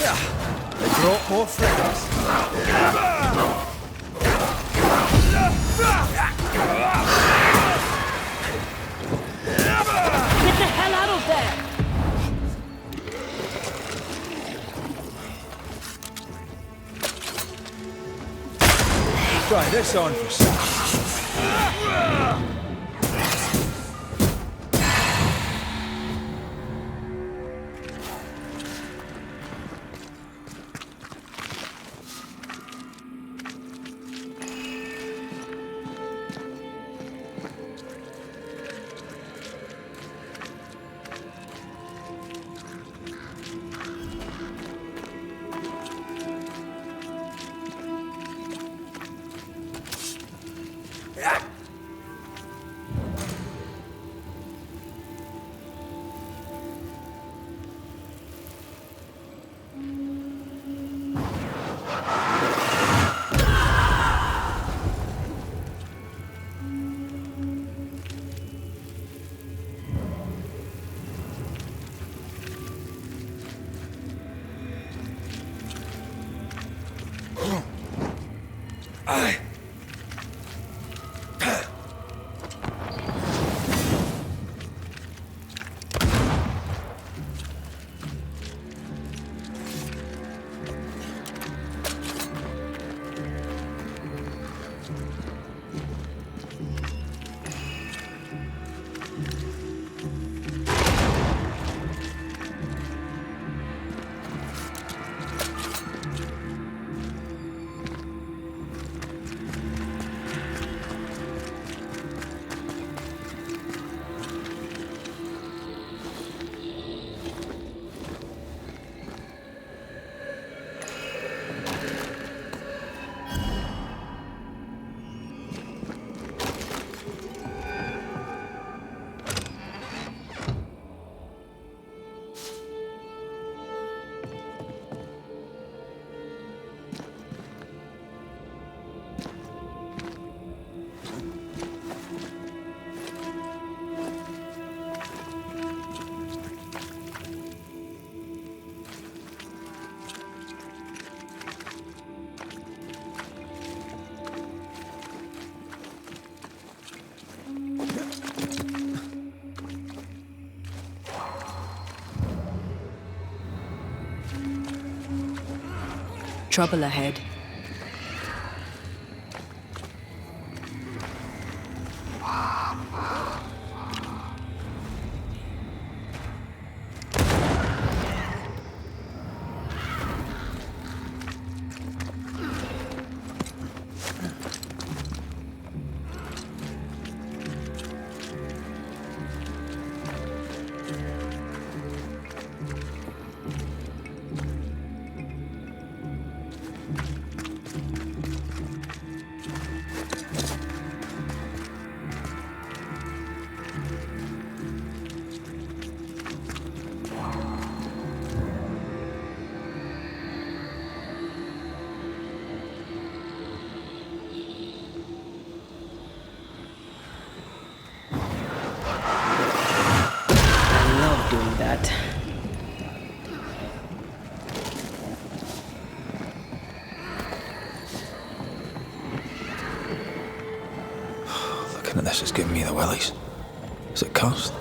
They brought more friends. Get the hell out of there! Try this on for size. Trouble ahead. Looking at this is giving me the willies. What's it cost?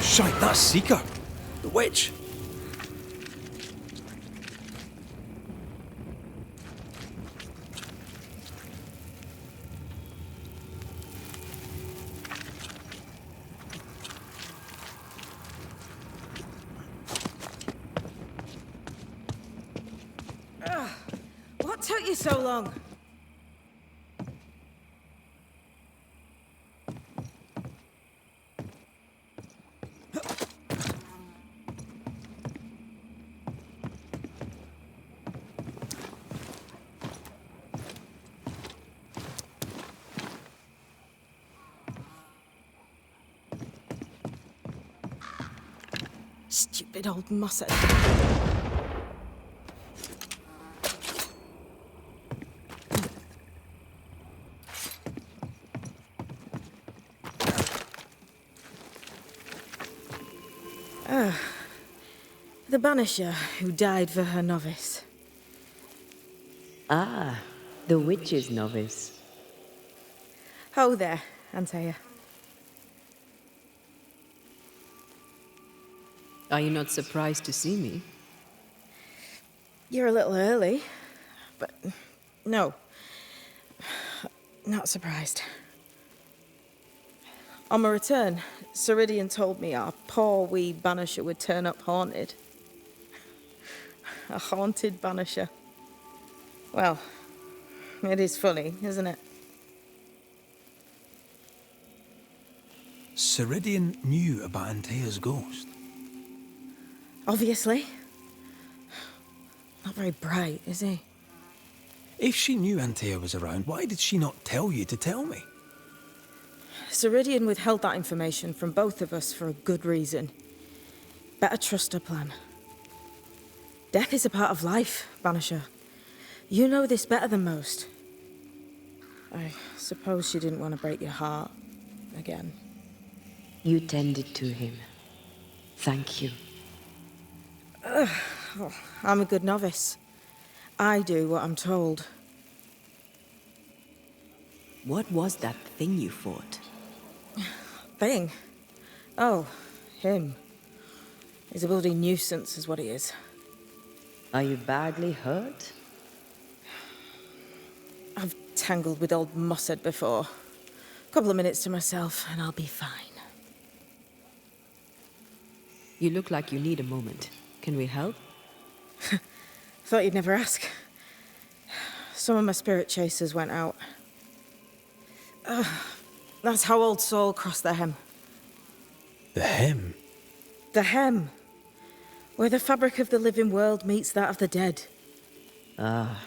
Shite, that's Seeker. The witch. What took you so long? Stupid old Mossad. The Banisher who died for her novice. Ah, the witch's novice. Ho there, Antea. Are you not surprised to see me? You're a little early, but no, not surprised. On my return, Ceridian told me our poor wee Banisher would turn up haunted. A haunted Banisher. Well, it is funny, isn't it? Ceridian knew about Antea's ghost. Obviously. Not very bright, is he? If she knew Antea was around, why did she not tell you to tell me? Ceridian withheld that information from both of us for a good reason. Better trust her plan. Death is a part of life, Banisher. You know this better than most. I suppose she didn't want to break your heart again. You tended to him. Thank you. I'm a good novice. I do what I'm told. What was that thing you fought? Thing? Oh, him. He's a bloody nuisance, is what he is. Are you badly hurt? I've tangled with old Mossad before. A couple of minutes to myself, and I'll be fine. You look like you need a moment. Can we help? Thought you'd never ask. Some of my spirit chasers went out. That's how old Saul crossed the hem. The hem? The hem. Where the fabric of the living world meets that of the dead. Ah,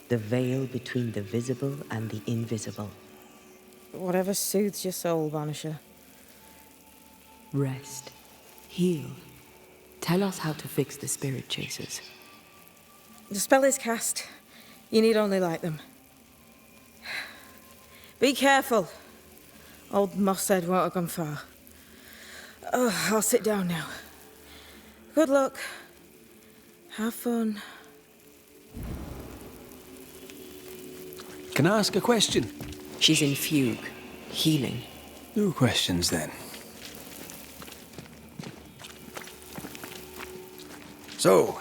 the veil between the visible and the invisible. Whatever soothes your soul, Banisher. Rest. Heal. Tell us how to fix the spirit chasers. The spell is cast. You need only light them. Be careful. Old Mossad won't have gone far. Oh, I'll sit down now. Good luck. Have fun. Can I ask a question? She's in fugue. Healing. No questions then. So,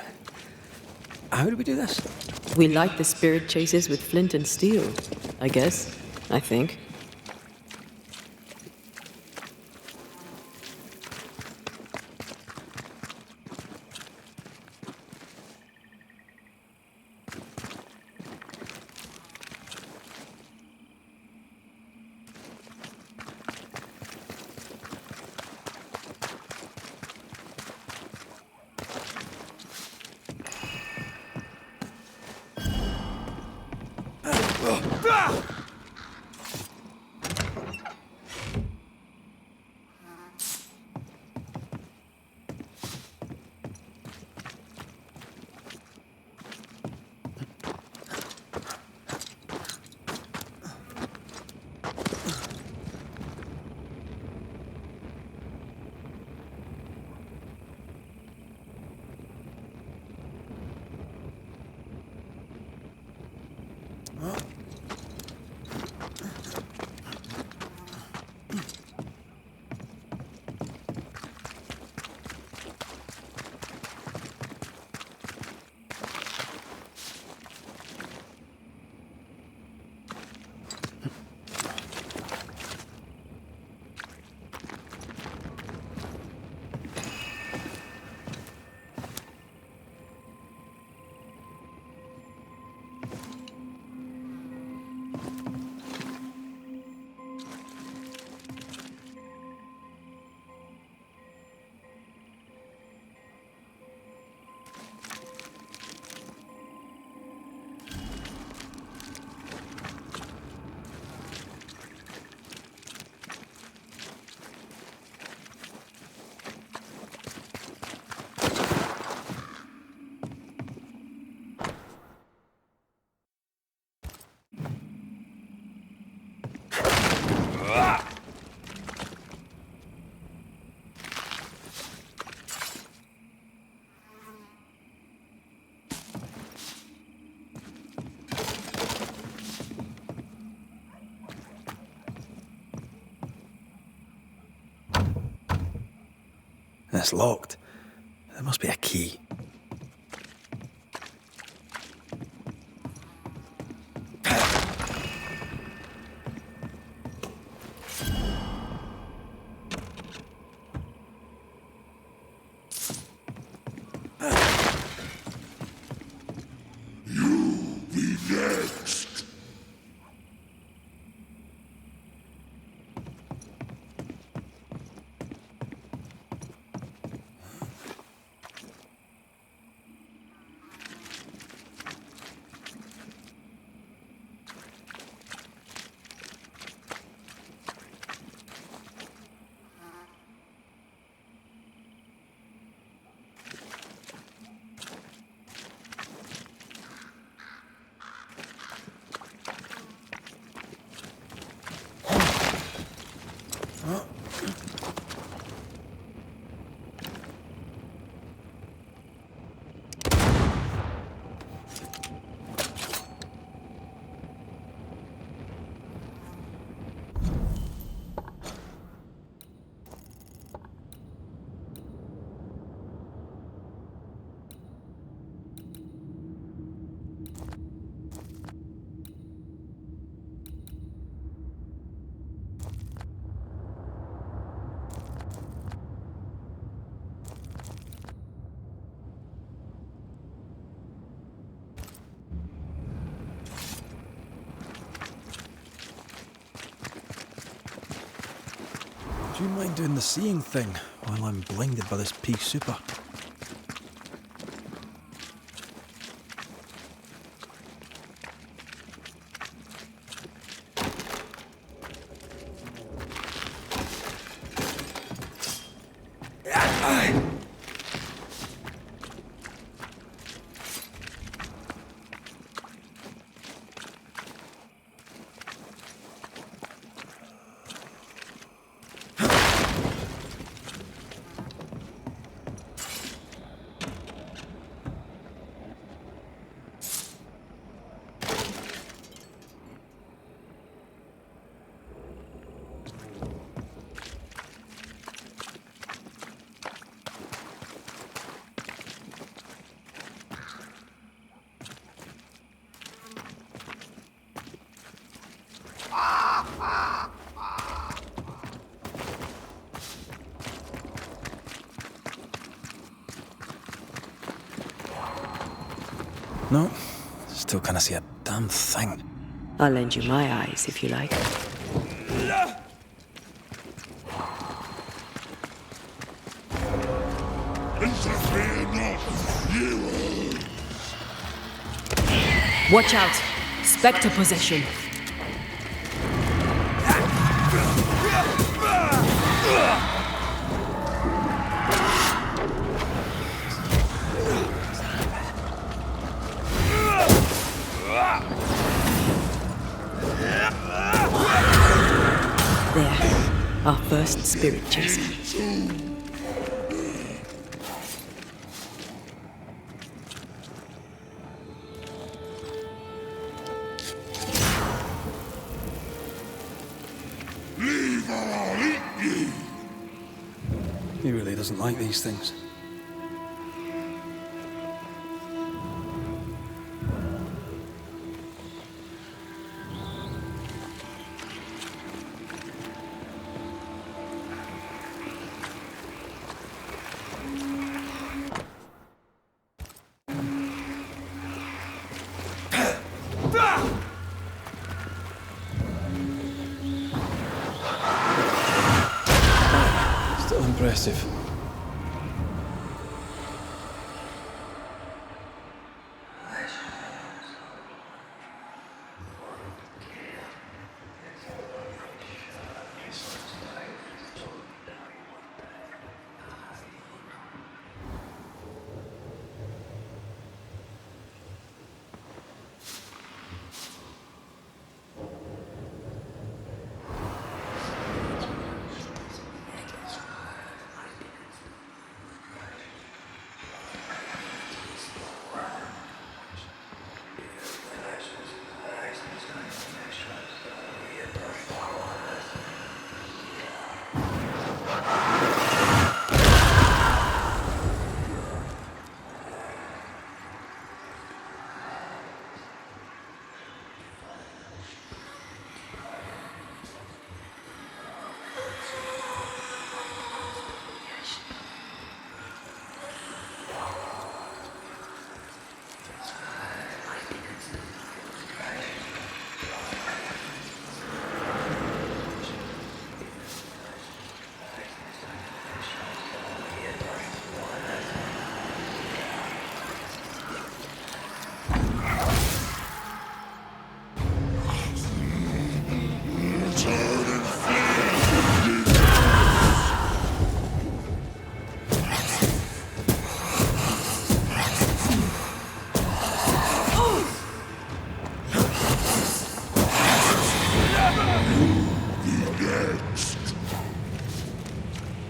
how do we do this? We light the spirit chasers with flint and steel, I guess. I think. It's locked. There must be a key. Do you mind doing the seeing thing while I'm blinded by this pea super? No, still can't see a damn thing. I'll lend you my eyes if you like. Interfere not, you. Watch out! Spectre possession. There, our first spirit chaser. doesn't like these things. Still impressive.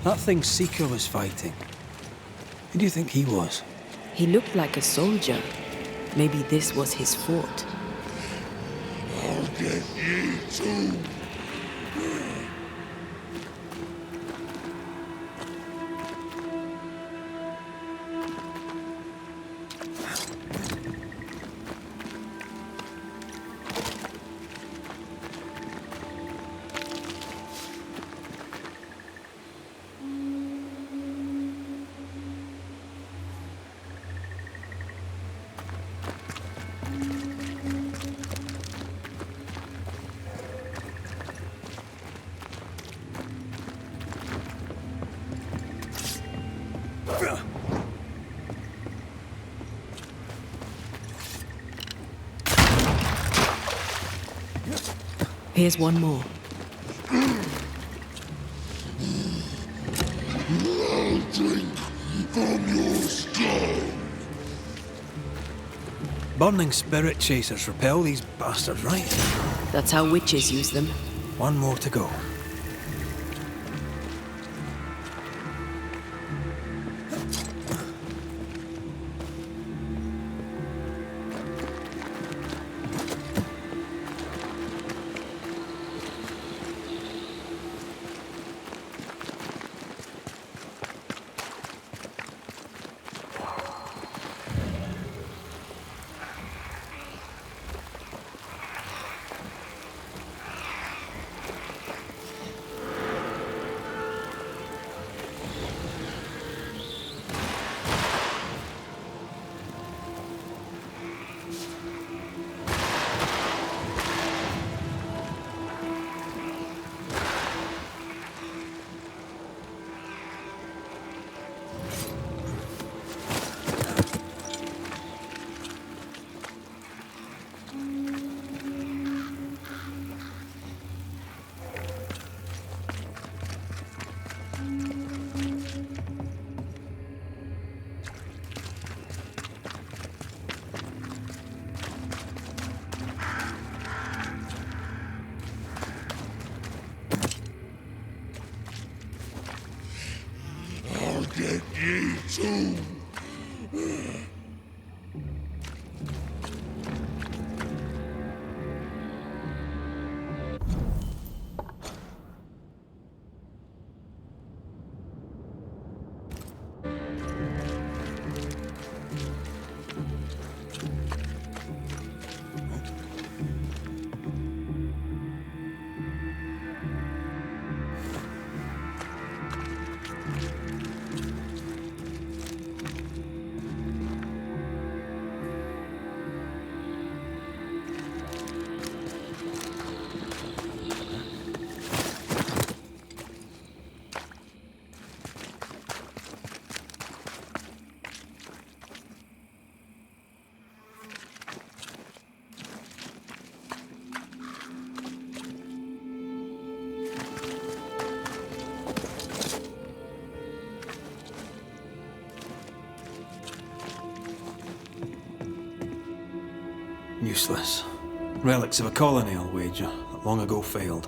That thing Seeker was fighting. Who do you think he was? He looked like a soldier. Maybe this was his fort. I'll get you too. Here's one more. I'll drink from your stone. Burning spirit chasers repel these bastards, right? That's how witches use them. One more to go. I'll get you too. Useless. Relics of a colony, I'll wager, that long ago failed.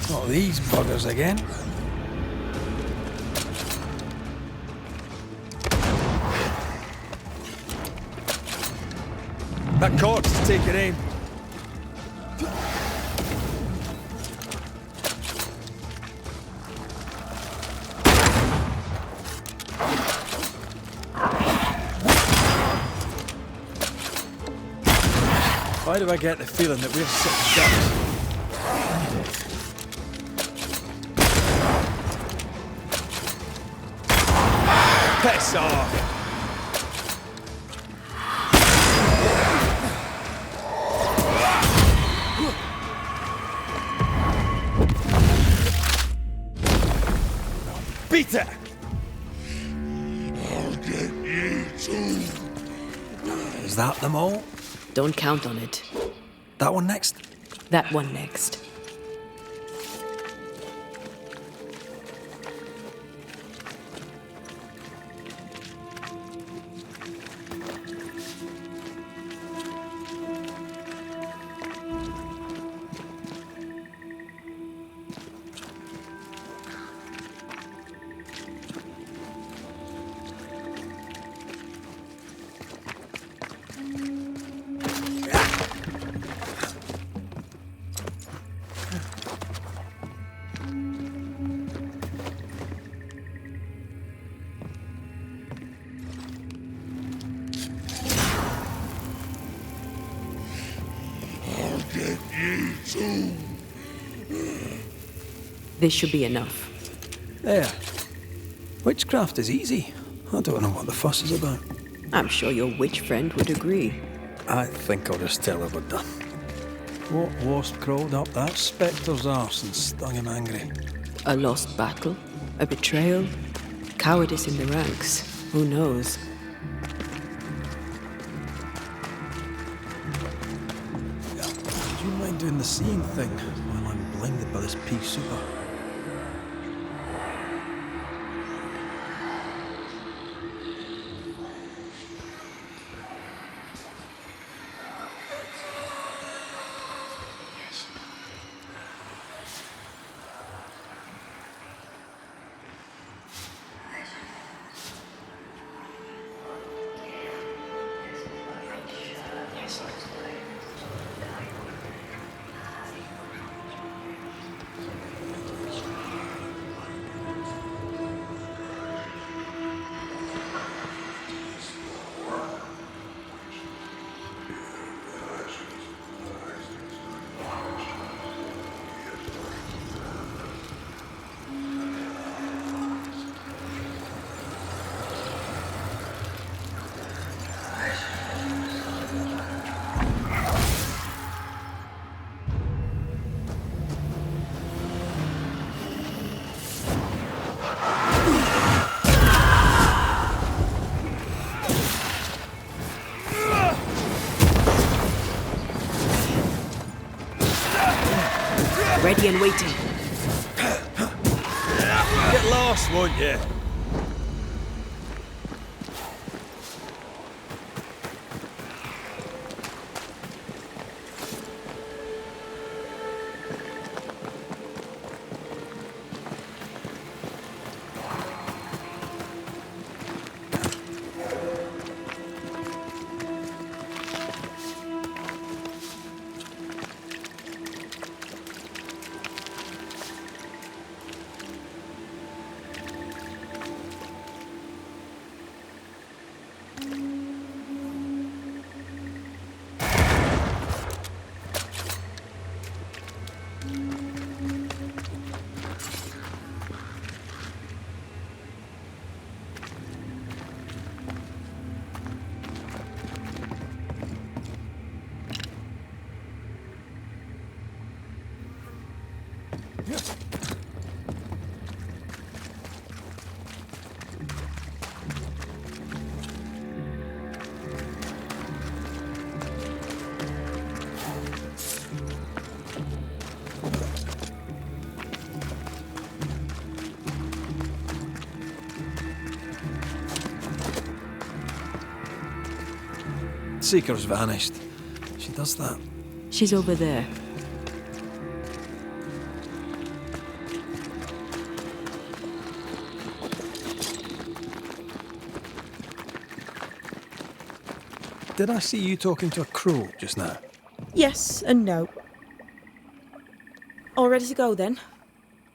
Not these buggers again. That corpse is taking aim. Why do I get the feeling that we're sitting ducks? Piss off! Beat it! I'll get you too. Is that them all? Don't count on it. That one next? That one next. I'll get you too. This should be enough. There. Witchcraft is easy. I don't know what the fuss is about. I'm sure your witch friend would agree. I think I'll just tell her we're done. What wasp crawled up that spectre's arse and stung him angry? A lost battle? A betrayal? Cowardice in the ranks? Who knows? Would you mind doing the seeing thing while I'm blinded by this pea super? Ready and waiting. Get lost, won't you? Seeker's vanished. She does that. She's over there. Did I see you talking to a crow just now? Yes and no. All ready to go then?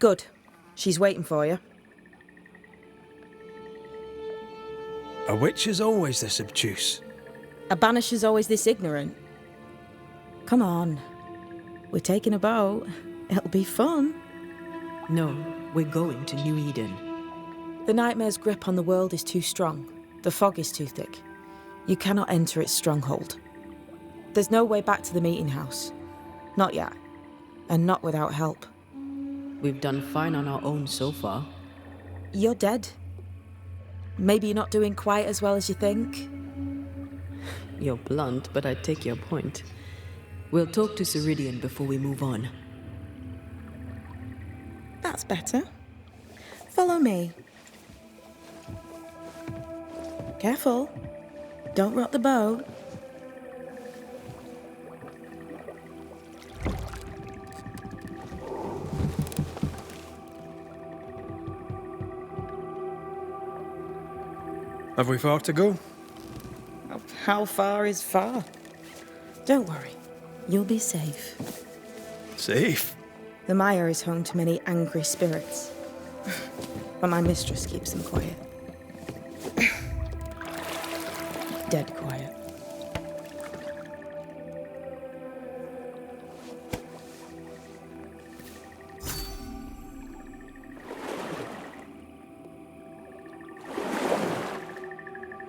Good. She's waiting for you. A witch is always this obtuse. A banisher's always this ignorant. Come on. We're taking a boat. It'll be fun. No, we're going to New Eden. The nightmare's grip on the world is too strong. The fog is too thick. You cannot enter its stronghold. There's no way back to the meeting house. Not yet. And not without help. We've done fine on our own so far. You're dead. Maybe you're not doing quite as well as you think. You're blunt, but I take your point. We'll talk to Ceridian before we move on. That's better. Follow me. Careful. Don't rock the boat. Have we far to go? How far is far? Don't worry. You'll be safe. Safe. The mire is home to many angry spirits. But my mistress keeps them quiet. Dead quiet.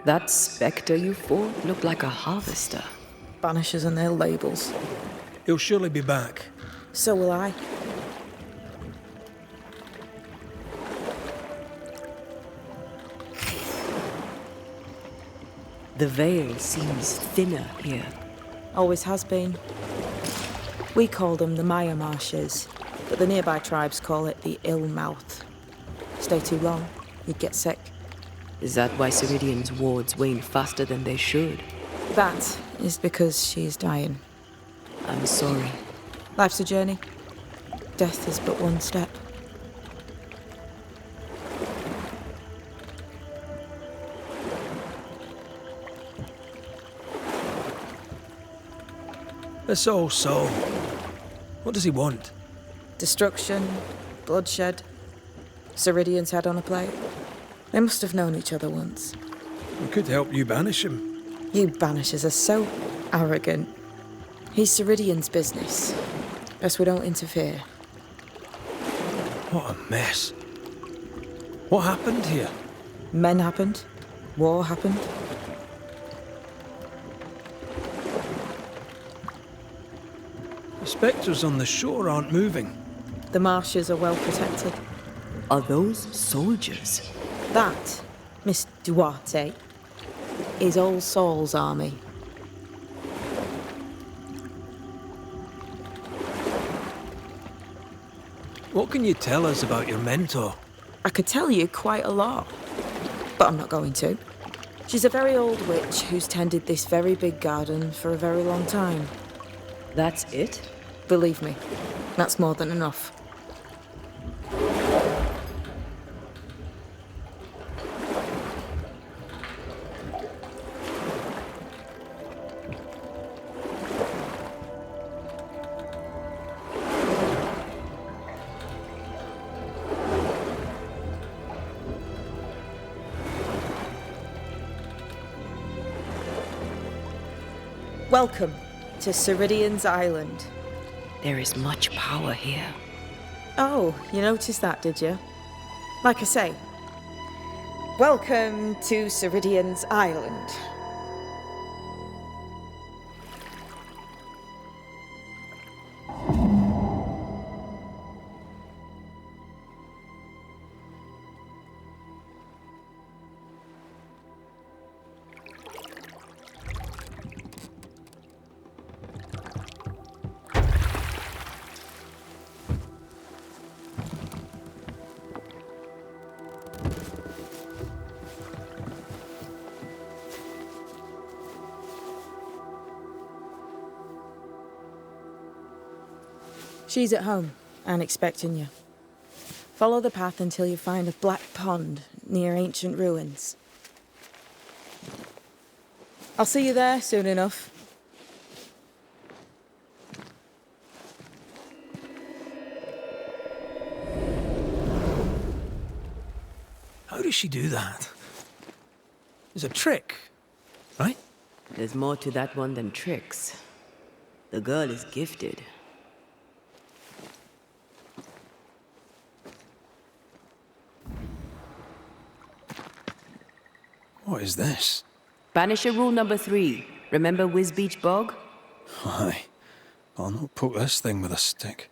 That spectre you fought looked like a harvester. Banishers and their labels. He'll surely be back. So will I. The veil seems thinner here. Always has been. We call them the Maya Marshes, but the nearby tribes call it the Ill Mouth. Stay too long, you'd get sick. Is that why Ceridian's wards wane faster than they should? That is because she is dying. I'm sorry. Life's a journey. Death is but one step. This old soul. What does he want? Destruction, bloodshed. Ceridian's head on a plate. They must have known each other once. We could help you banish him. You Banishers are so arrogant. He's Ceridian's business. Best we don't interfere. What a mess. What happened here? Men happened. War happened. The spectres on the shore aren't moving. The marshes are well protected. Are those soldiers? That, Miss Duarte, is All Saul's army. What can you tell us about your mentor? I could tell you quite a lot, but I'm not going to. She's a very old witch who's tended this very big garden for a very long time. That's it? Believe me, that's more than enough. Welcome to Ceridian's Island. There is much power here. Oh, you noticed that, did you? Like I say, welcome to Ceridian's Island. She's at home and expecting you. Follow the path until you find a black pond near ancient ruins. I'll see you there soon enough. How does she do that? There's a trick, right? There's more to that one than tricks. The girl is gifted. What is this? Banisher rule number 3. Remember Wisbeach Bog? Aye. I'll not poke this thing with a stick.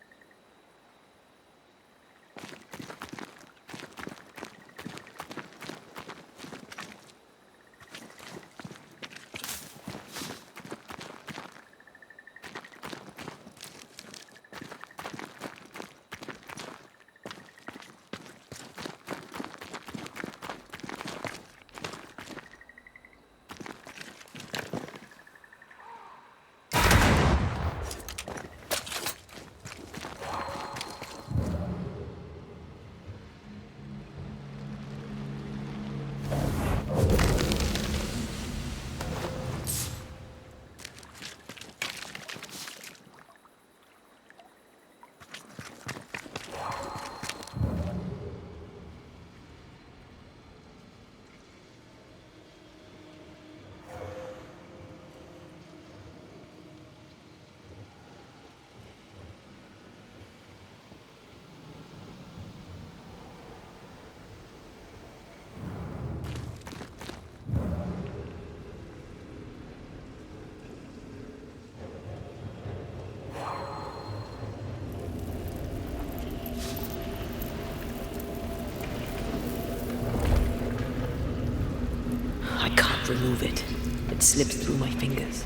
I can't remove it. It slips through my fingers.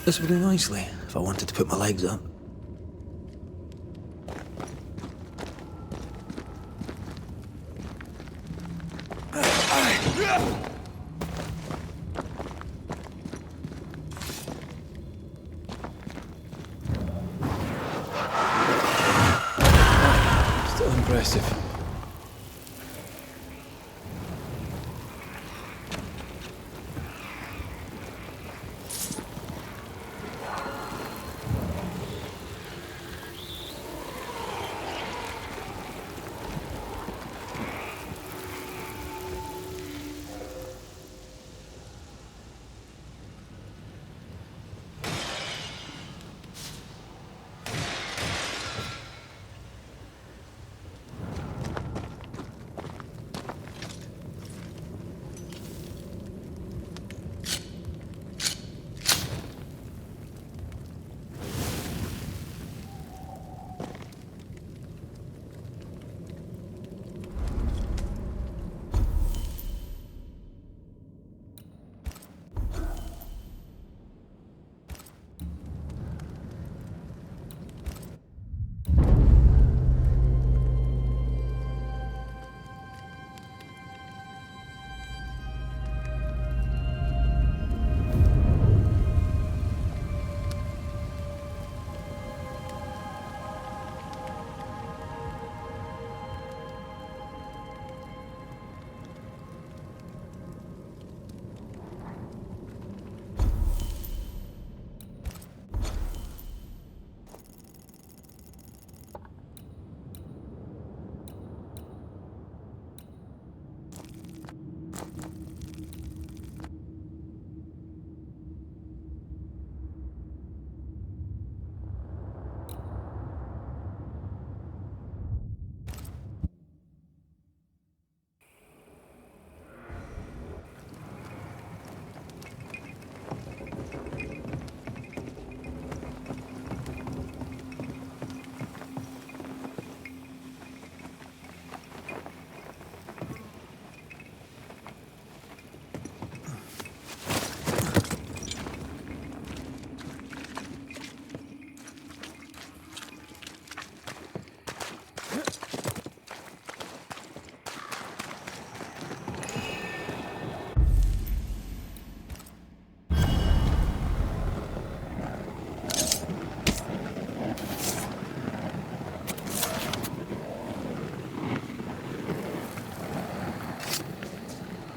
This would do nicely if I wanted to put my legs up. Still impressive.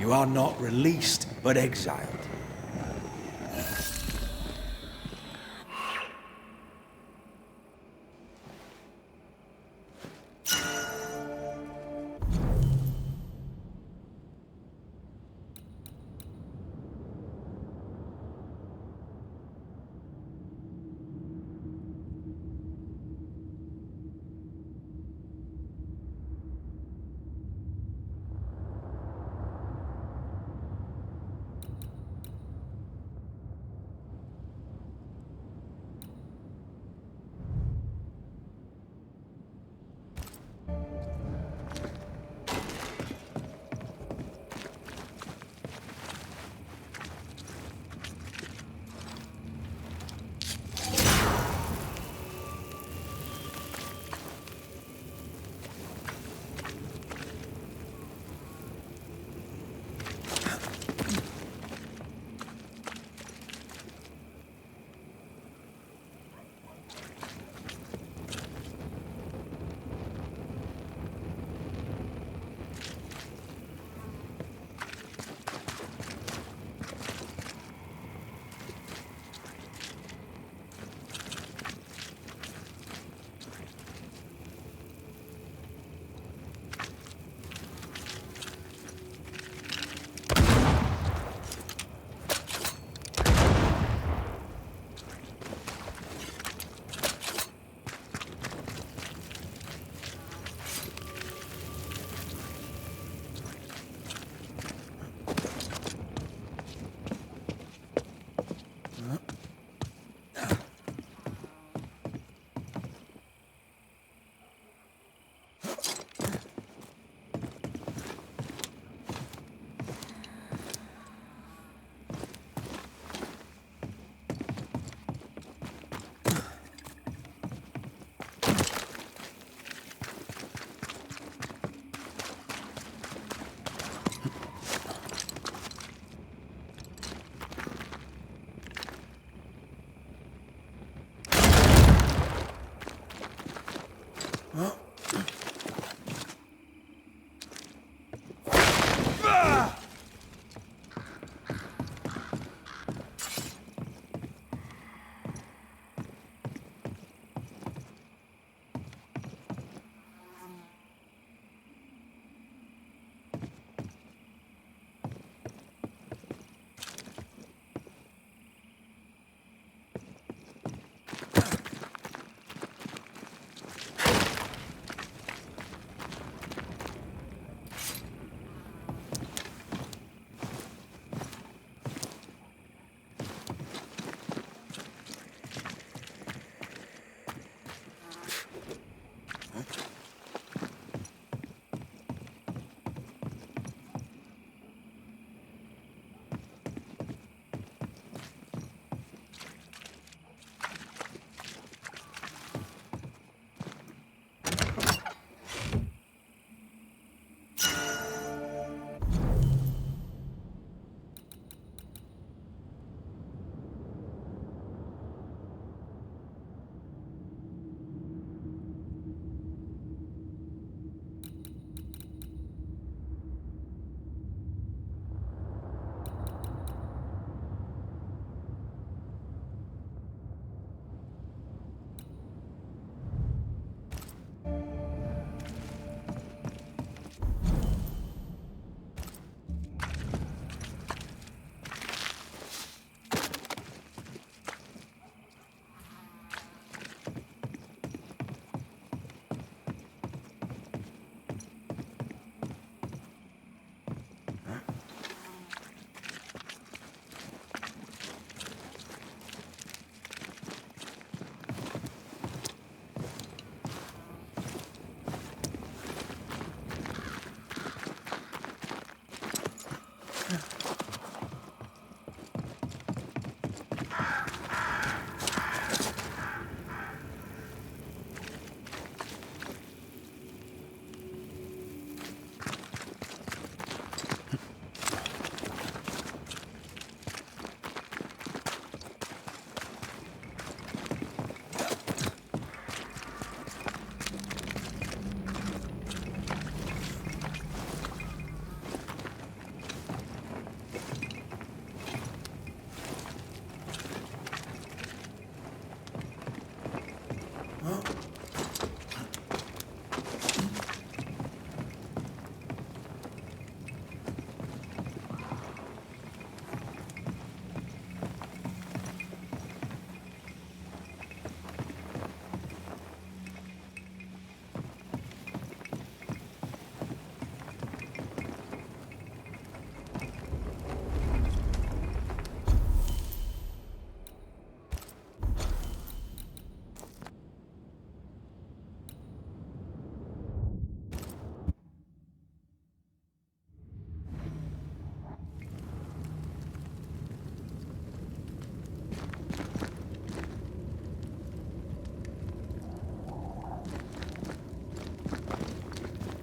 You are not released, but exiled.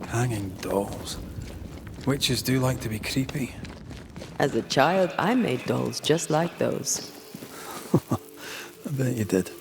Hanging dolls. Witches do like to be creepy. As a child, I made dolls just like those. I bet you did.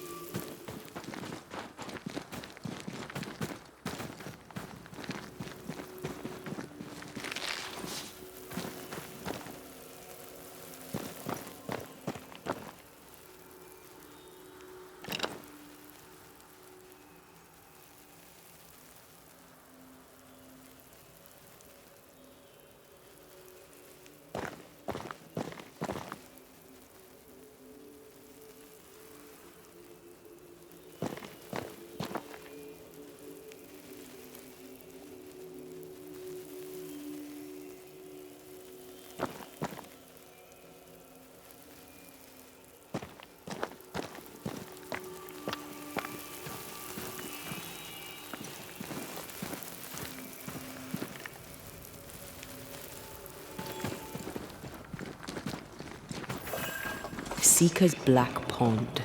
Seeker's Black Pond.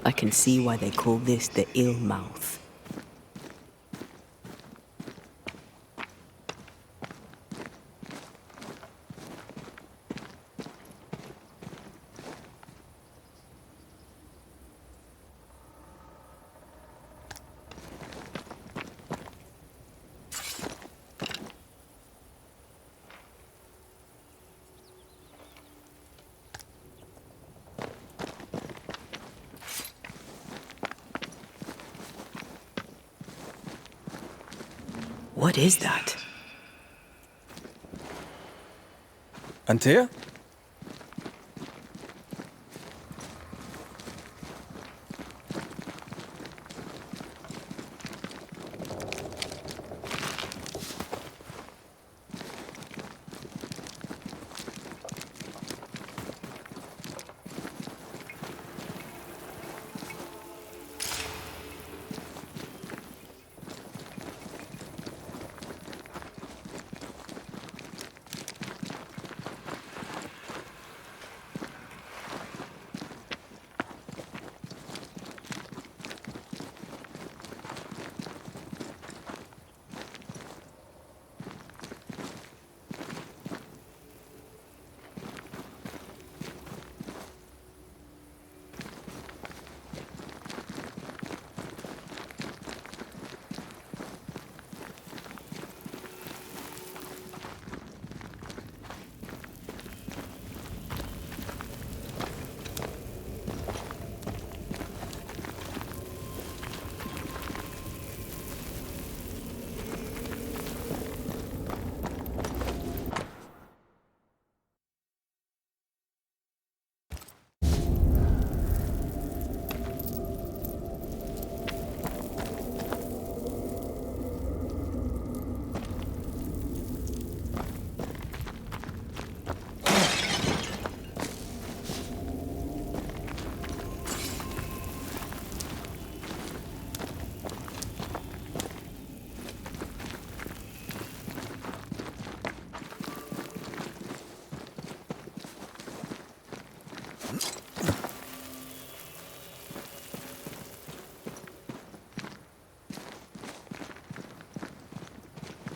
I can see why they call this the Ill Mouth. What is that? Antea?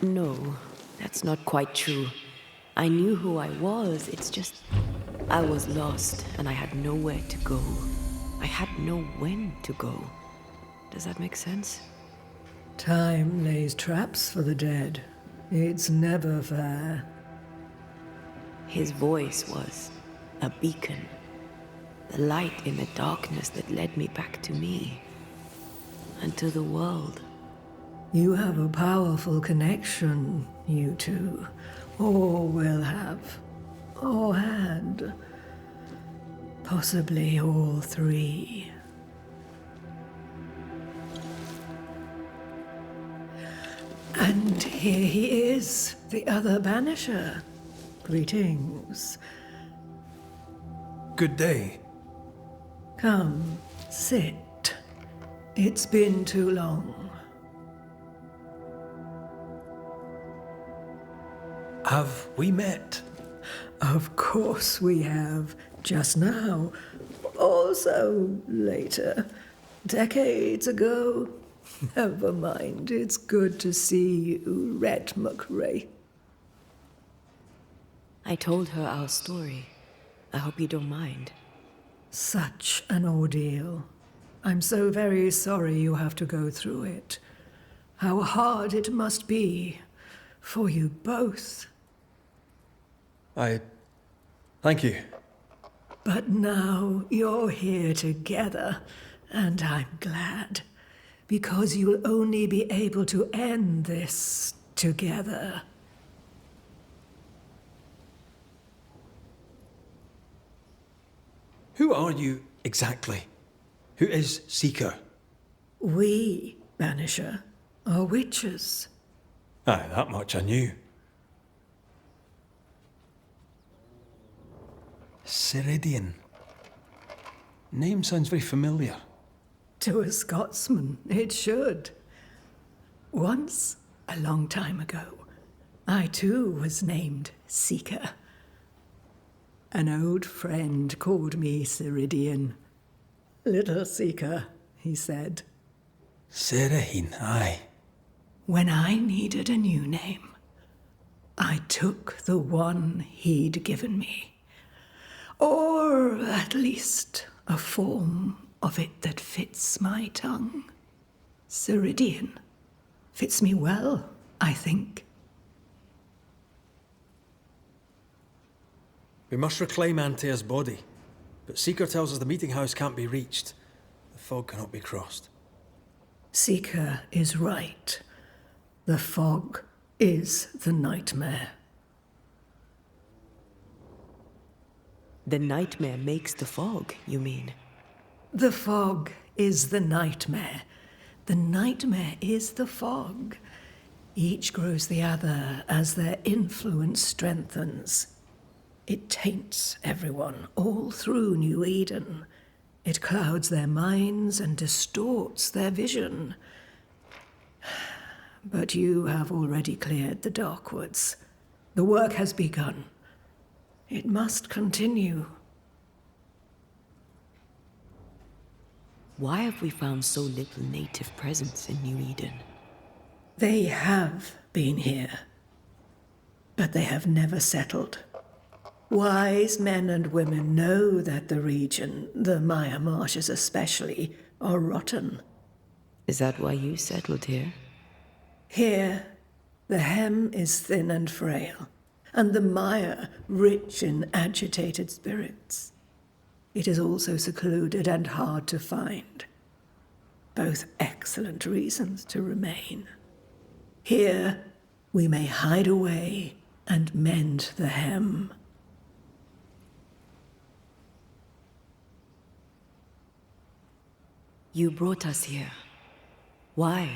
No, that's not quite true. I knew who I was, it's just I was lost and I had nowhere to go. I had no when to go. Does that make sense? Time lays traps for the dead. It's never fair. His voice was a beacon. The light in the darkness that led me back to me. And to the world. You have a powerful connection, you two. Or will have. Or had. Possibly all three. And here he is, the other Banisher. Greetings. Good day. Come, sit. It's been too long. Have we met? Of course we have. Just now. Also later. Decades ago. Never mind. It's good to see you, Red McRae. I told her our story. I hope you don't mind. Such an ordeal. I'm so very sorry you have to go through it. How hard it must be for you both. Thank you. But now you're here together, and I'm glad. Because you'll only be able to end this together. Who are you exactly? Who is Seeker? We, Banisher, are witches. Aye, that much I knew. Ceridian. Name sounds very familiar. To a Scotsman, it should. Once, a long time ago, I too was named Seeker. An old friend called me Ceridian. Little Seeker, he said. Serahine, aye. When I needed a new name, I took the one he'd given me. Or at least a form of it that fits my tongue. Ceridian. Fits me well, I think. We must reclaim Antea's body, but Seeker tells us the meeting house can't be reached. The fog cannot be crossed. Seeker is right. The fog is the nightmare. The nightmare makes the fog, you mean? The fog is the nightmare. The nightmare is the fog. Each grows the other as their influence strengthens. It taints everyone all through New Eden. It clouds their minds and distorts their vision. But you have already cleared the Darkwoods. The work has begun. It must continue. Why have we found so little native presence in New Eden? They have been here, but they have never settled. Wise men and women know that the region, the Maya Marshes especially, are rotten. Is that why you settled here? Here, the hem is thin and frail, and the Maya rich in agitated spirits. It is also secluded and hard to find. Both excellent reasons to remain. Here, we may hide away and mend the hem. You brought us here. Why?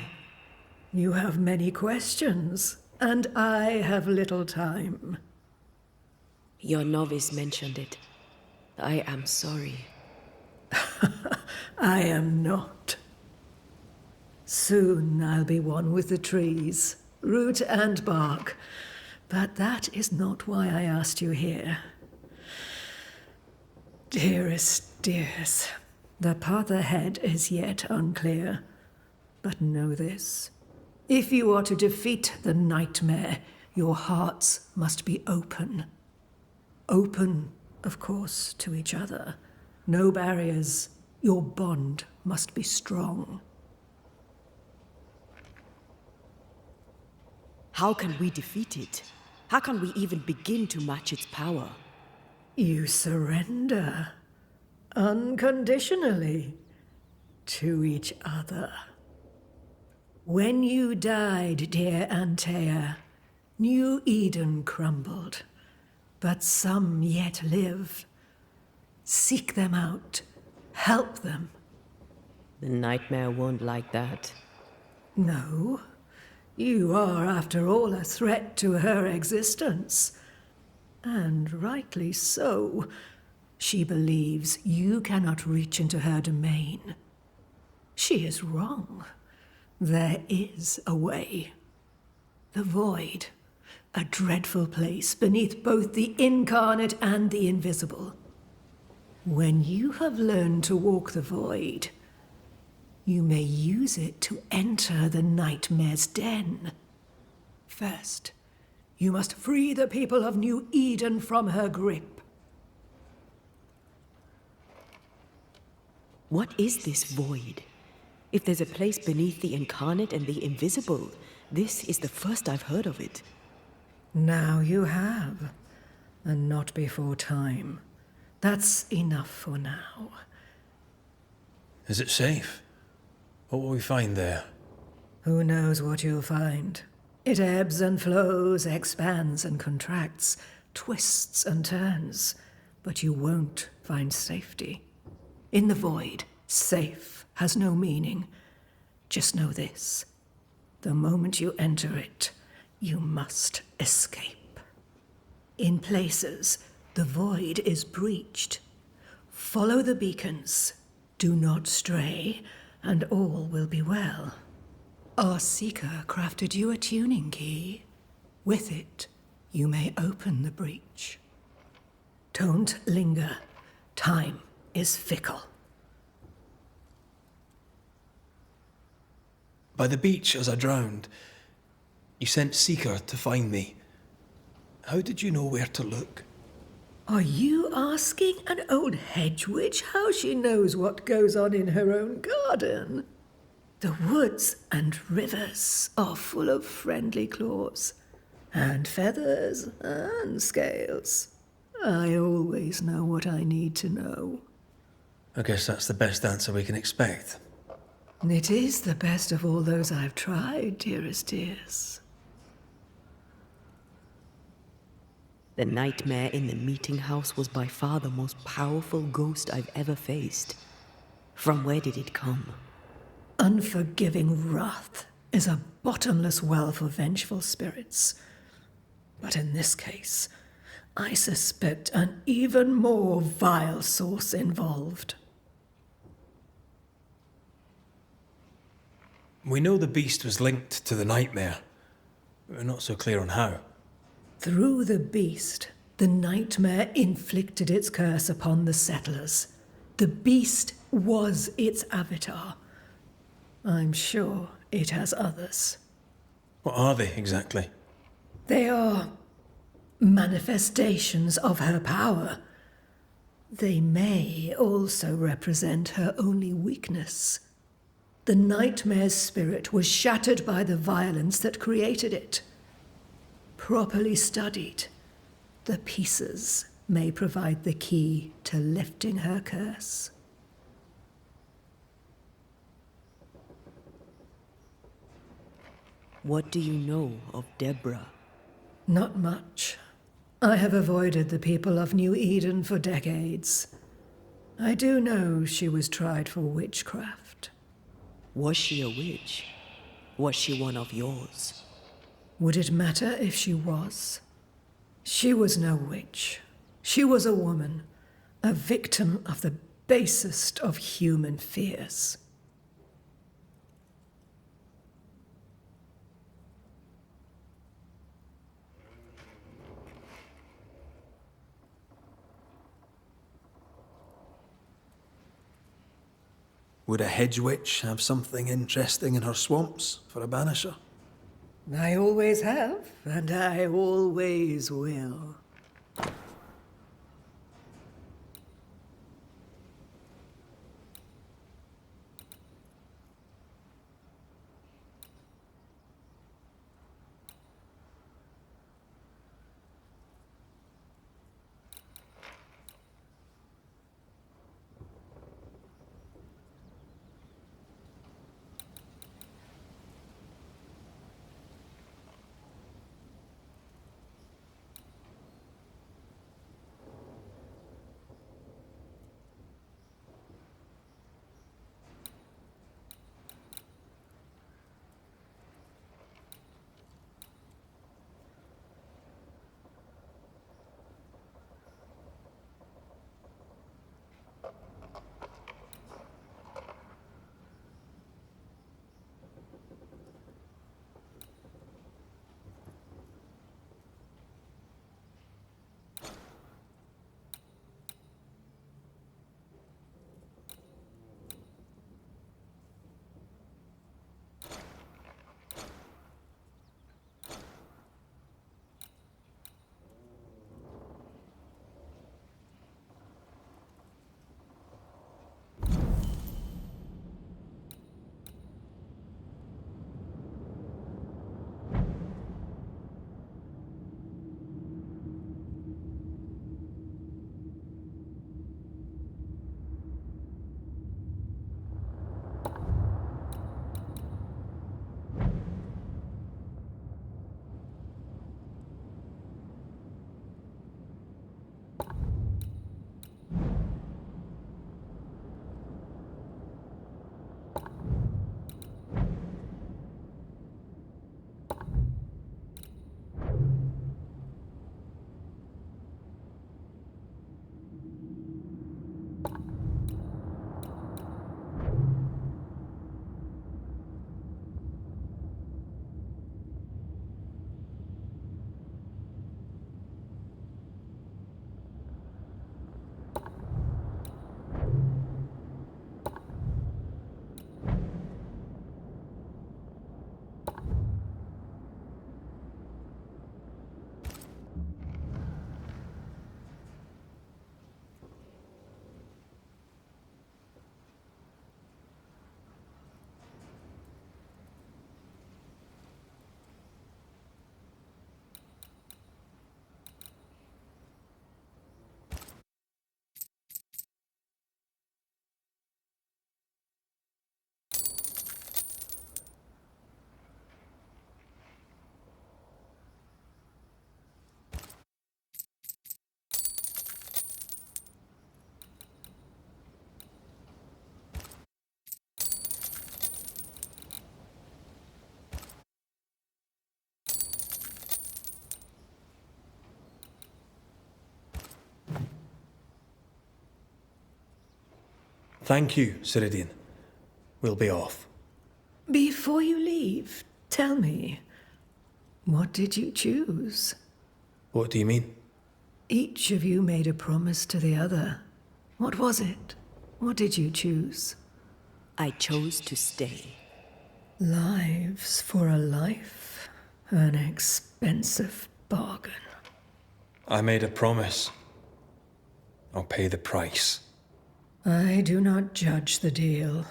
You have many questions, and I have little time. Your novice mentioned it. I am sorry. I am not. Soon I'll be one with the trees, root and bark. But that is not why I asked you here. Dearest dears, the path ahead is yet unclear. But know this. If you are to defeat the nightmare, your hearts must be open. Open, of course, to each other. No barriers. Your bond must be strong. How can we defeat it? How can we even begin to match its power? You surrender unconditionally to each other. When you died, dear Antea, New Eden crumbled, but some yet live. Seek them out. Help them. The nightmare won't like that. No. You are, after all, a threat to her existence. And rightly so. She believes you cannot reach into her domain. She is wrong. There is a way. The void. A dreadful place beneath both the incarnate and the invisible. When you have learned to walk the void, you may use it to enter the nightmare's den. First, you must free the people of New Eden from her grip. What is this void? If there's a place beneath the incarnate and the invisible, this is the first I've heard of it. Now you have, and not before time. That's enough for now. Is it safe? What will we find there? Who knows what you'll find? It ebbs and flows, expands and contracts, twists and turns, but you won't find safety. In the void, safe has no meaning. Just know this. The moment you enter it, you must escape. In places, the void is breached. Follow the beacons. Do not stray, and all will be well. Our seeker crafted you a tuning key. With it, you may open the breach. Don't linger. Time is fickle. By the beach as I drowned, you sent Seeker to find me. How did you know where to look? Are you asking an old hedge witch how she knows what goes on in her own garden? The woods and rivers are full of friendly claws, and feathers and scales. I always know what I need to know. I guess that's the best answer we can expect. It is the best of all those I've tried, dearest dears. The nightmare in the meeting house was by far the most powerful ghost I've ever faced. From where did it come? Unforgiving wrath is a bottomless well for vengeful spirits. But in this case, I suspect an even more vile source involved. We know the beast was linked to the nightmare. We're not so clear on how. Through the beast, the nightmare inflicted its curse upon the settlers. The beast was its avatar. I'm sure it has others. What are they exactly? They are manifestations of her power. They may also represent her only weakness. The nightmare's spirit was shattered by the violence that created it. Properly studied, the pieces may provide the key to lifting her curse. What do you know of Deborah? Not much. I have avoided the people of New Eden for decades. I do know she was tried for witchcraft. Was she a witch? Was she one of yours? Would it matter if she was? She was no witch. She was a woman, a victim of the basest of human fears. Would a hedge witch have something interesting in her swamps for a banisher? I always have, and I always will. Thank you, Ceridian. We'll be off. Before you leave, tell me, what did you choose? What do you mean? Each of you made a promise to the other. What was it? What did you choose? I chose to stay. Lives for a life. An expensive bargain. I made a promise. I'll pay the price. I do not judge the deal.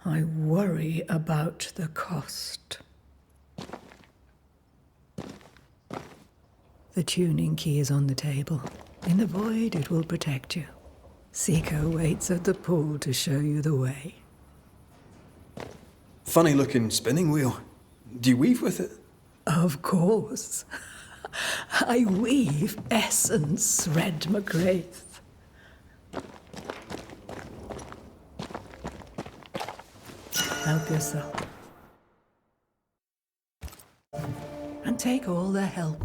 I worry about the cost. The tuning key is on the table. In the void, it will protect you. Seeker waits at the pool to show you the way. Funny looking spinning wheel. Do you weave with it? Of course. I weave essence, Red McGrath. Help yourself. And take all the help.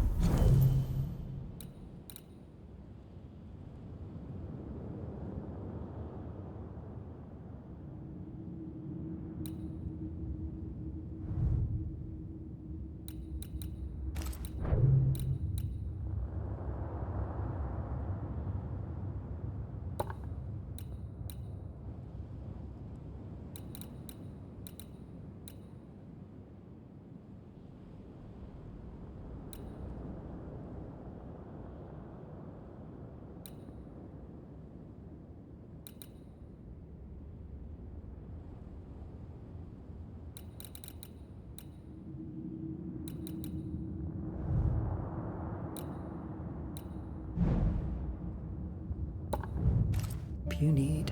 You need.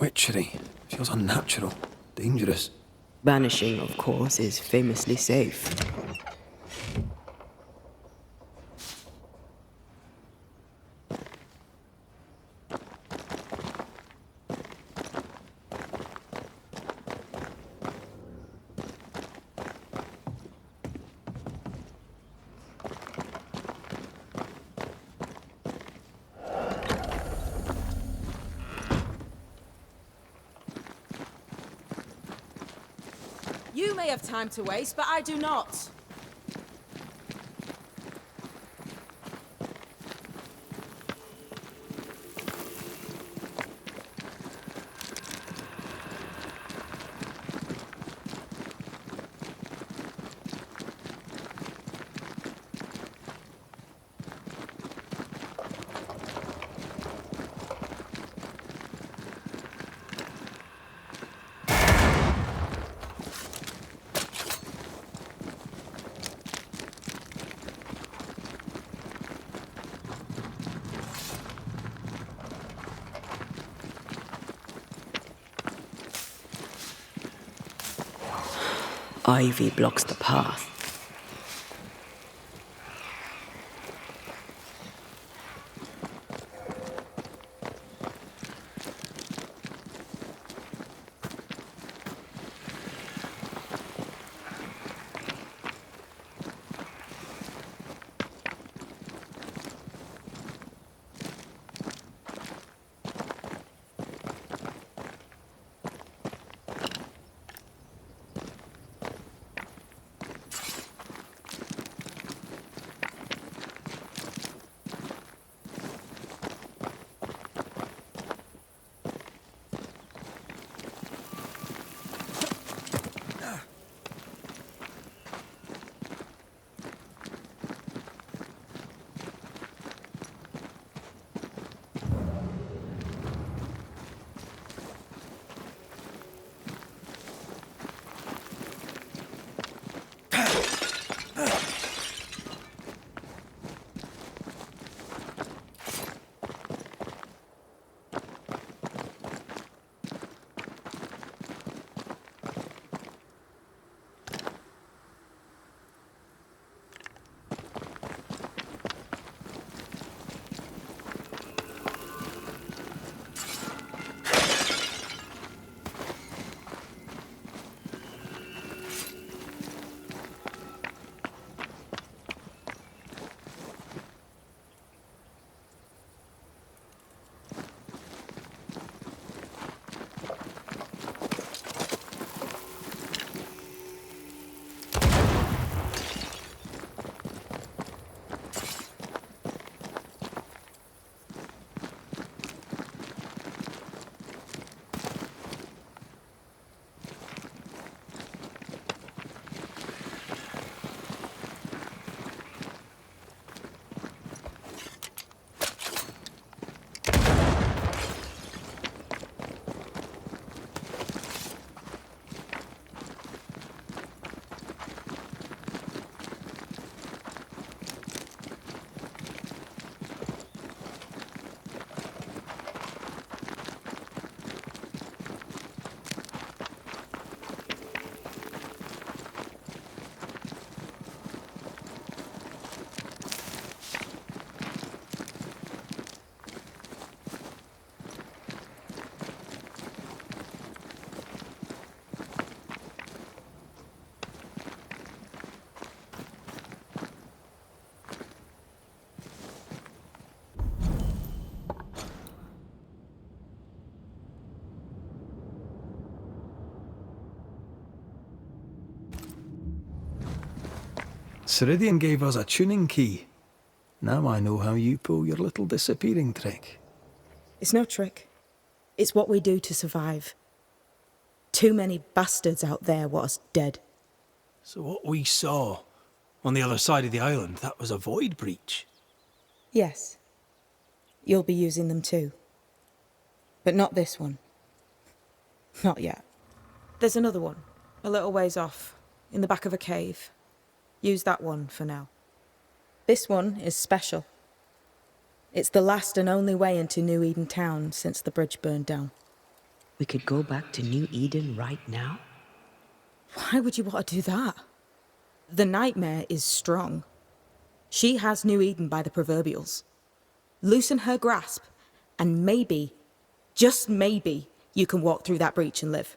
Witchery. Feels unnatural. Dangerous. Banishing, of course, is famously safe. You may have time to waste, but I do not. Ivy blocks the path. Ceridian gave us a tuning key. Now I know how you pull your little disappearing trick. It's no trick. It's what we do to survive. Too many bastards out there want us dead. So what we saw on the other side of the island, that was a void breach. Yes. You'll be using them too. But not this one. Not yet. There's another one, a little ways off, in the back of a cave. Use that one for now. This one is special. It's the last and only way into New Eden town since the bridge burned down. We could go back to New Eden right now? Why would you want to do that? The nightmare is strong. She has New Eden by the proverbials. Loosen her grasp, and maybe, just maybe, you can walk through that breach and live.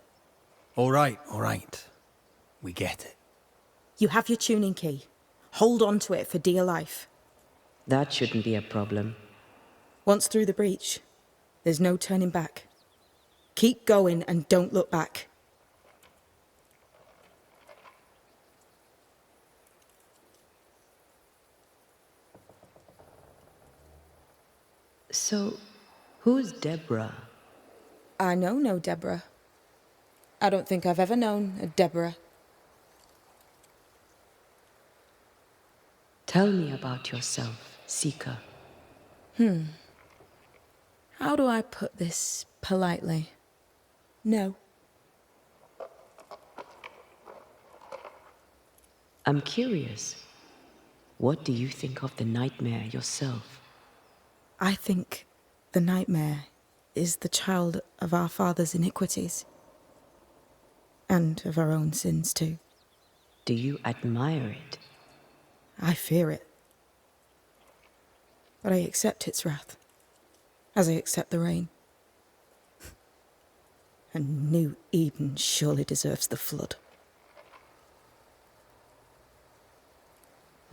All right. We get it. You have your tuning key. Hold on to it for dear life. That shouldn't be a problem. Once through the breach, there's no turning back. Keep going and don't look back. So, who's Deborah? I know no Deborah. I don't think I've ever known a Deborah. Tell me about yourself, Seeker. How do I put this politely? No. I'm curious. What do you think of the nightmare yourself? I think the nightmare is the child of our father's iniquities. And of our own sins too. Do you admire it? I fear it. But I accept its wrath, as I accept the rain. And New Eden surely deserves the flood.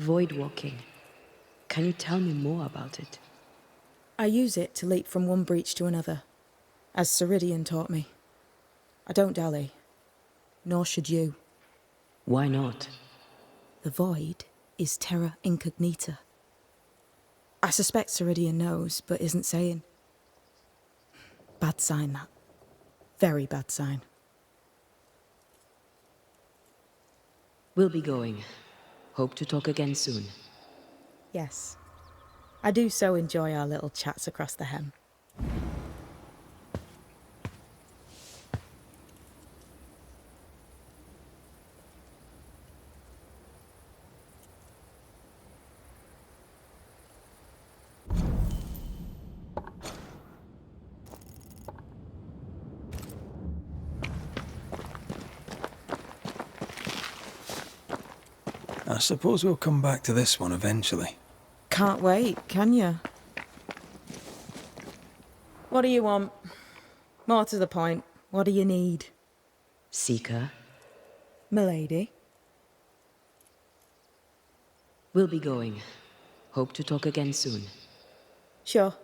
Void walking. Can you tell me more about it? I use it to leap from one breach to another, as Ceridian taught me. I don't dally, nor should you. Why not? The void is terra incognita. I suspect Ceridian knows, but isn't saying. Bad sign, that. Very bad sign. We'll be going. Hope to talk again soon. Yes. I do so enjoy our little chats across the hem. I suppose we'll come back to this one eventually. Can't wait, can you? What do you want? More to the point, what do you need? Seeker, Milady? we'll be going. Hope to talk again soon. Sure.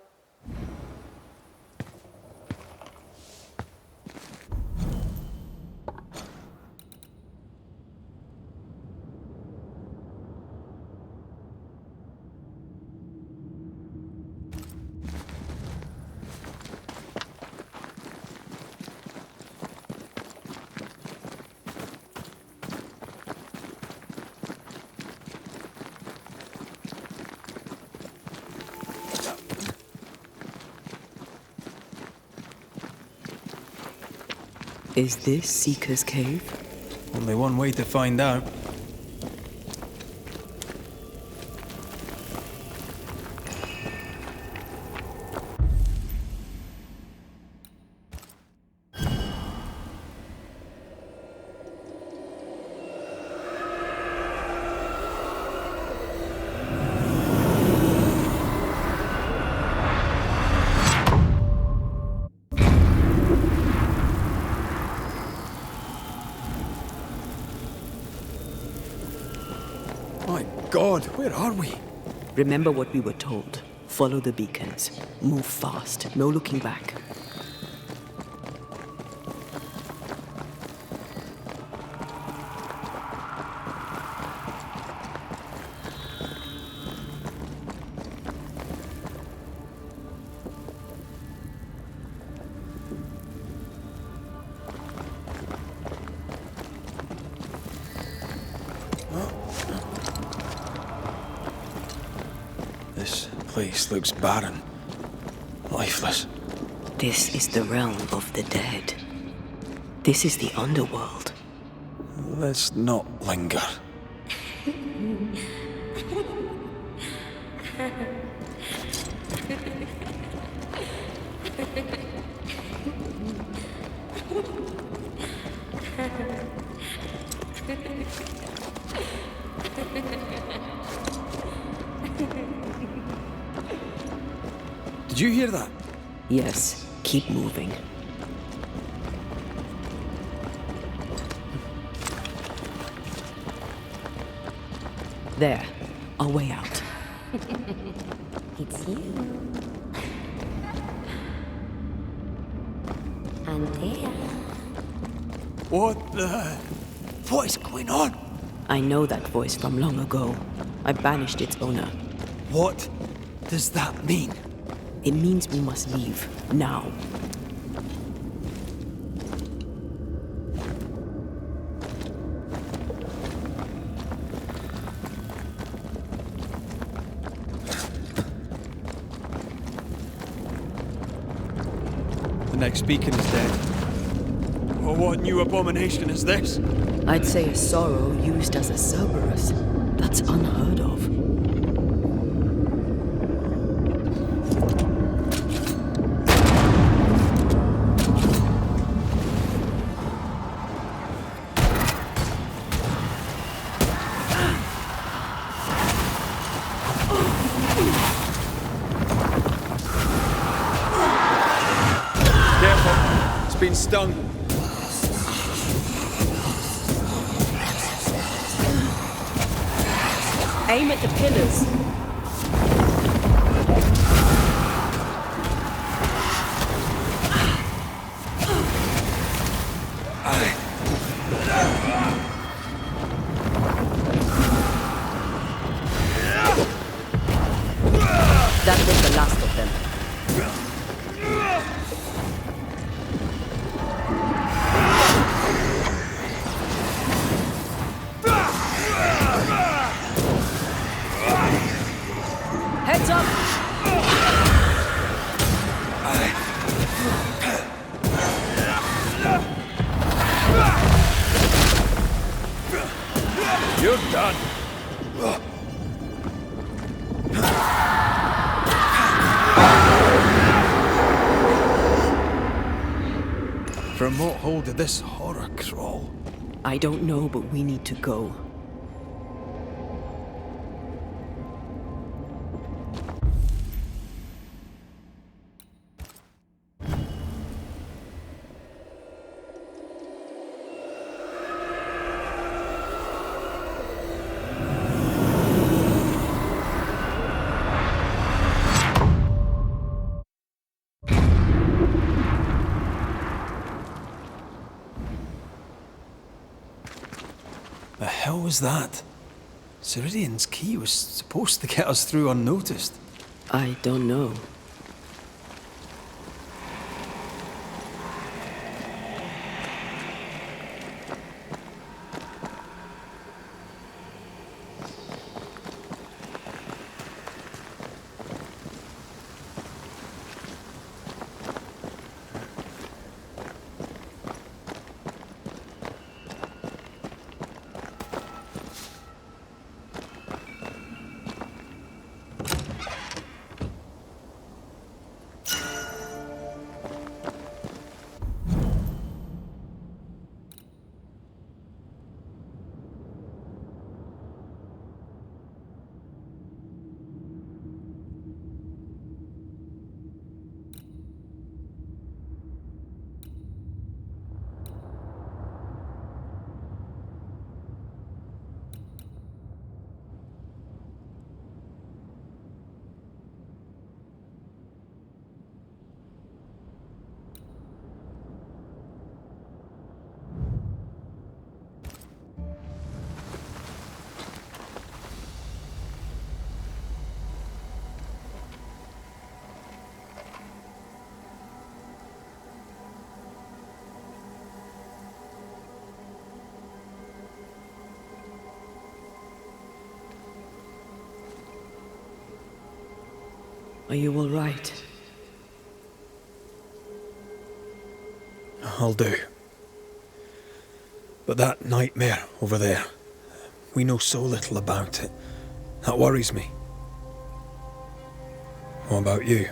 Is this Seeker's Cave? Only one way to find out. My God, where are we? Remember what we were told. Follow the beacons. Move fast. No looking back. Place looks barren. Lifeless. This is the realm of the dead. This is the underworld. Let's not linger. Did you hear that? Yes, keep moving. There, our way out. It's you. And there. What is going on? I know that voice from long ago. I banished its owner. What does that mean? It means we must leave, now. The next beacon is dead. Oh, what new abomination is this? I'd say a sorrow used as a Cerberus. That's unheard of. Careful. It's been stung. Aim at the pillars. That was the last of them. Heads up! You're done. From what hole did this horror crawl? I don't know, but we need to go. The hell was that? Ceridian's key was supposed to get us through unnoticed. I don't know. Are you all right? I'll do. But that nightmare over there, we know so little about it. That worries me. What about you?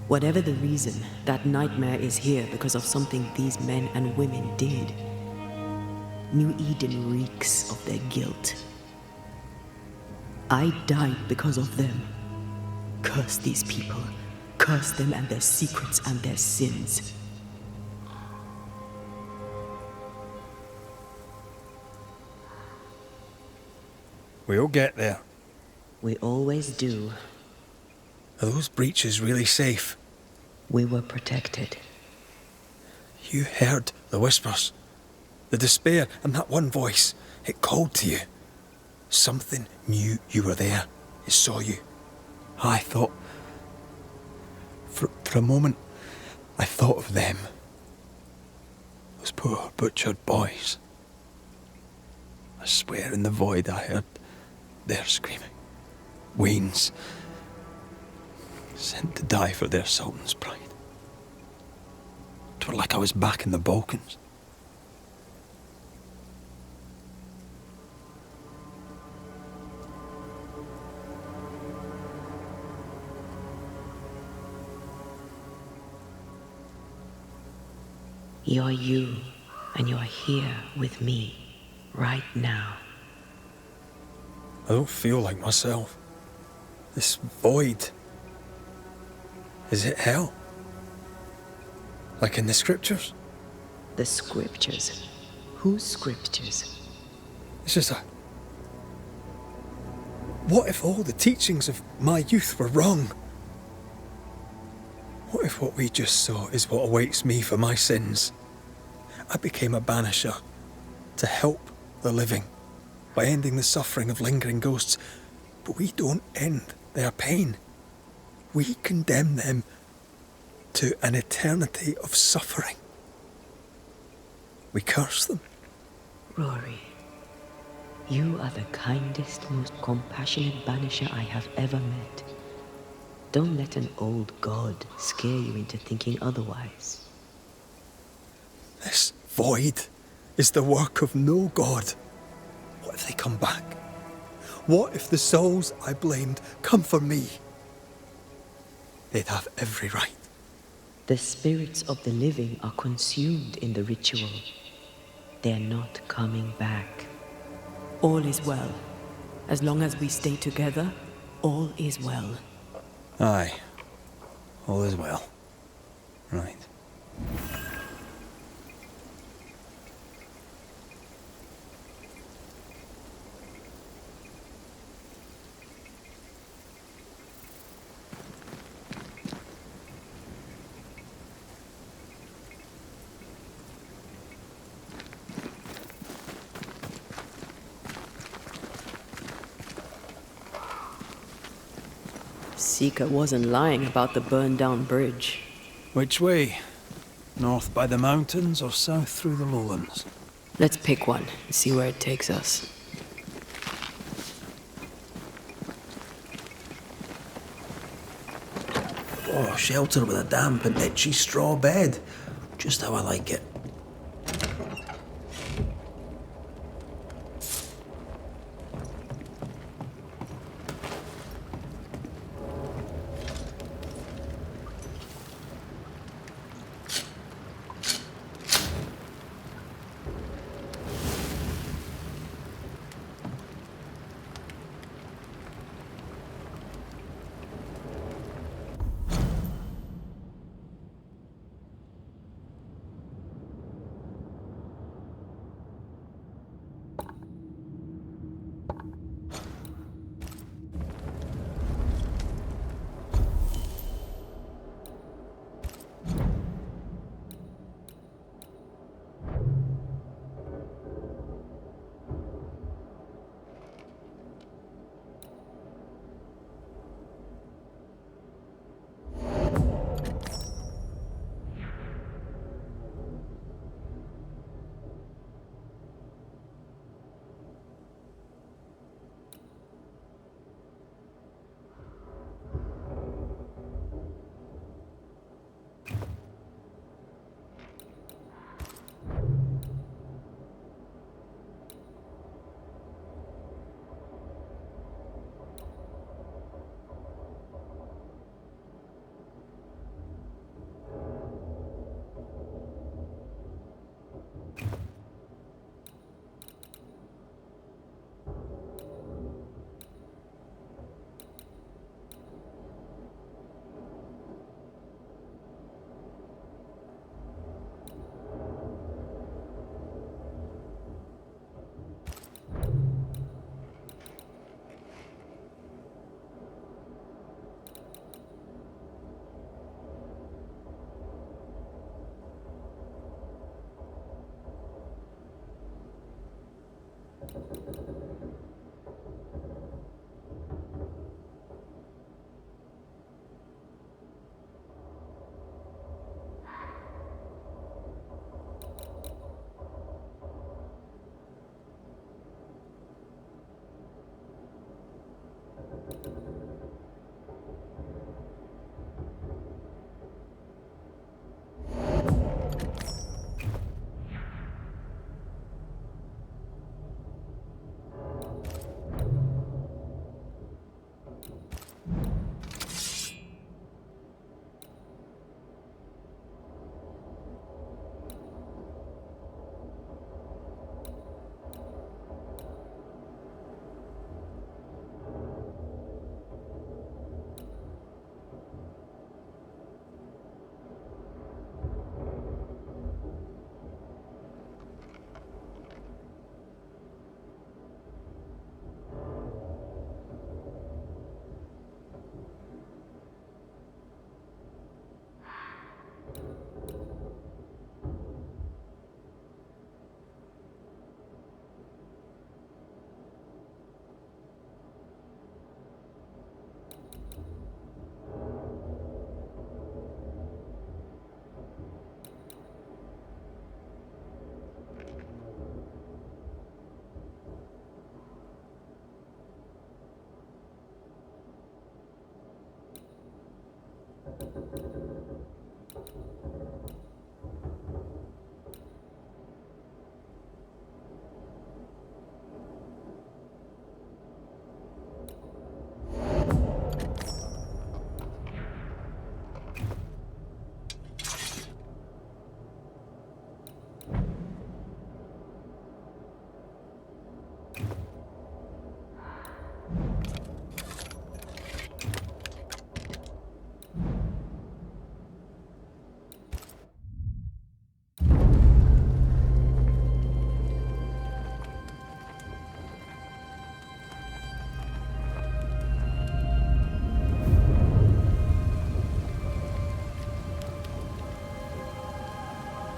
Whatever the reason, that nightmare is here because of something these men and women did. New Eden reeks of their guilt. I died because of them. Curse these people. Curse them and their secrets and their sins. We'll get there. We always do. Are those breaches really safe? We were protected. You heard the whispers, the despair, and that one voice. It called to you. Something knew you were there. It saw you. I thought... For a moment, I thought of them. Those poor butchered boys. I swear in the void I heard their screaming. Wains. Sent to die for their sultan's pride. 'Twere like I was back in the Balkans. You're you, and you're here with me, right now. I don't feel like myself. This void. Is it hell? Like in the scriptures? The scriptures. Whose scriptures? It's just a... What if all the teachings of my youth were wrong? What if what we just saw is what awaits me for my sins? I became a banisher to help the living by ending the suffering of lingering ghosts, but we don't end their pain. We condemn them to an eternity of suffering. We curse them. Rory, you are the kindest, most compassionate banisher I have ever met. Don't let an old god scare you into thinking otherwise. This void is the work of no god. What if they come back? What if the souls I blamed come for me? They'd have every right. The spirits of the living are consumed in the ritual. They're not coming back. All is well. As long as we stay together, all is well. Aye. All is well. Right. Seeker wasn't lying about the burned-down bridge. Which way? North by the mountains or south through the lowlands? Let's pick one and see where it takes us. Oh, shelter with a damp and itchy straw bed. Just how I like it.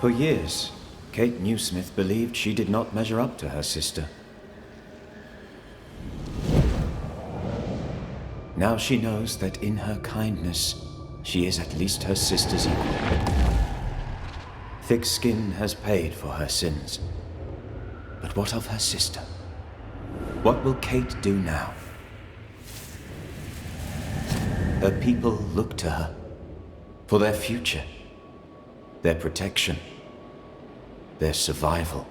For years, Kate Newsmith believed she did not measure up to her sister. Now she knows that in her kindness, she is at least her sister's equal. Thick skin has paid for her sins. But what of her sister? What will Kate do now? Her people look to her for their future, their protection, their survival.